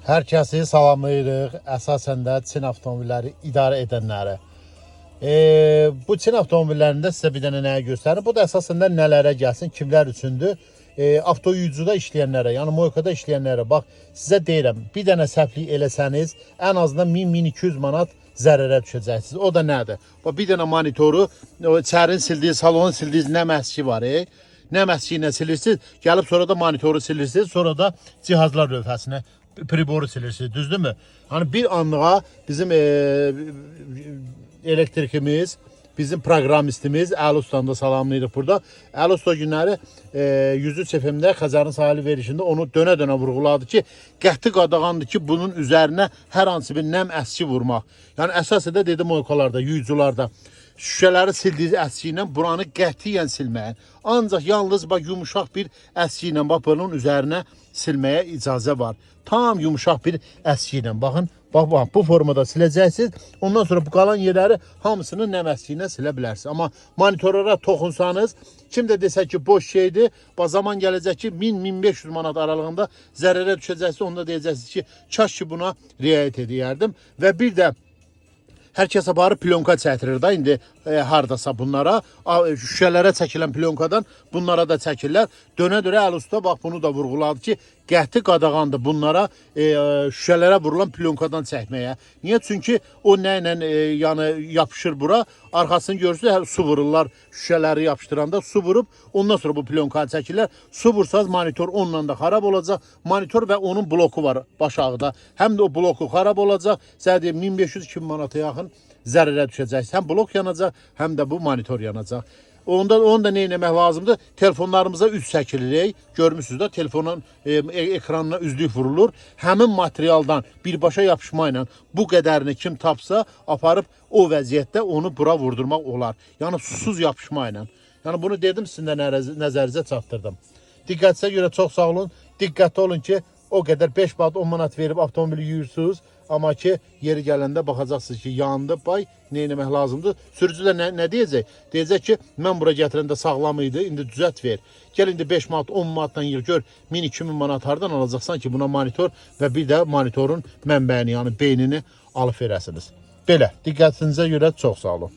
Hər kəsi salamlayırıq. Əsasən də Çin avtomobilləri idarə edənləri. Bu Çin avtomobillərində sizə bir dənə nəyə göstərir? Bu da əsasən də nələrə gəlsin, kimlər üçündür? Avtoyucuda işləyənlərə, yəni Moykoda işləyənlərə. Bax, sizə deyirəm, bir dənə səhvlik eləsəniz, ən azından 1000-1200 manat zərərə düşəcəksiniz. O da nədir? Bax, bir dənə monitoru, içərini sildiniz, salonu sildiniz, nə məski var, nə məski ilə silirsiniz, gəlib sonra da monitoru silirsiniz, sonra da cihazlar lövhəsini, priboru silirsiniz, düzdürmü? Hani bir anlığa bizim elektrikimiz, bizim proqramistimiz Əli Usta'nı da salamlayırıq burada. Əli Usta günləri 103 FM-də Xəzərin sahili verişində onu dönə-dönə vurğuladı ki, qəti qadağandır ki, bunun üzərinə hər hansı bir nəm əski vurmaq. Yəni əsasında dedim Moykolarda, yuyucularda şüşələri sildiğiniz əski ilə buranı qətiyyən silməyin. Ancaq yalnız yumuşaq bir əski ilə bunun üzərinə silməyə icazə var. Tam yumuşaq bir əski ilə. Baxın, bax, bu formada siləcəksiniz. Ondan sonra bu qalan yerləri hamısını nəm əski ilə silə bilərsiniz. Amma monitorlara toxunsanız, kim də desə ki, boş şeydir, zaman gələcək ki, 1000-1500 manat aralığında zərərə düşəcəksiniz. Onda deyəcəksiniz ki, kaş ki buna riayət edərdim. Və bir də hər kəs aparıb plyonka çəkdirir da indi hardasa bunlara. Şüşələrə çəkilən plyonkadan bunlara da çəkirlər. Dönə-dönə Əli Usta bax bunu da vurğuladı ki, qəti qadağandır bunlara şüşələrə vurulan plyonkadan çəkməyə. Niyə? Çünki o nə ilə yəni yapışır bura. Arxasını görürsünüz, su vururlar şüşələri yapışdıranda. Su vurub ondan sonra bu plyonkanı çəkirlər. Su vursanız monitor onunla da xarab olacaq. Monitor və onun bloku var başağıda. Həm də o bloku xarab olacaq. Sənə deyim 1500-2000 manata yaxın zərərə düşəcək. Həm blok yanacaq, həm də bu monitor yanacaq. Onu da nə etmək lazımdır? Telefonlarımıza üz çəkilirik. Görmüsünüz də telefonun ekranına üzlük vurulur. Həmin materialdan birbaşa yapışma ilə bu qədərini kim tapsa aparıb o vəziyyətdə onu bura vurdurmaq olar. Yəni susuz yapışma ilə. Yəni bunu dedim, sizin də nəzərinizə çatdırdım. Diqqətinizə görə çox sağ olun. Diqqətli olun ki, o qədər 5 manat 10 manat verib avtomobili yuyursunuz. Amma ki, yeri gələndə baxacaqsınız ki, yandı, nə etmək lazımdır? Sürücü də nə deyəcək? Deyəcək ki, mən bura gətirəndə sağlam idi, indi düzət ver. Gəl indi 5 manat, 10 manatdan yığ, gör 1000-2000 manat hardan alacaqsan ki, buna monitor və bir də monitorun mənbəyini, yəni beynini alıb verəsiniz. Belə, diqqətinizə görə çox sağ olun.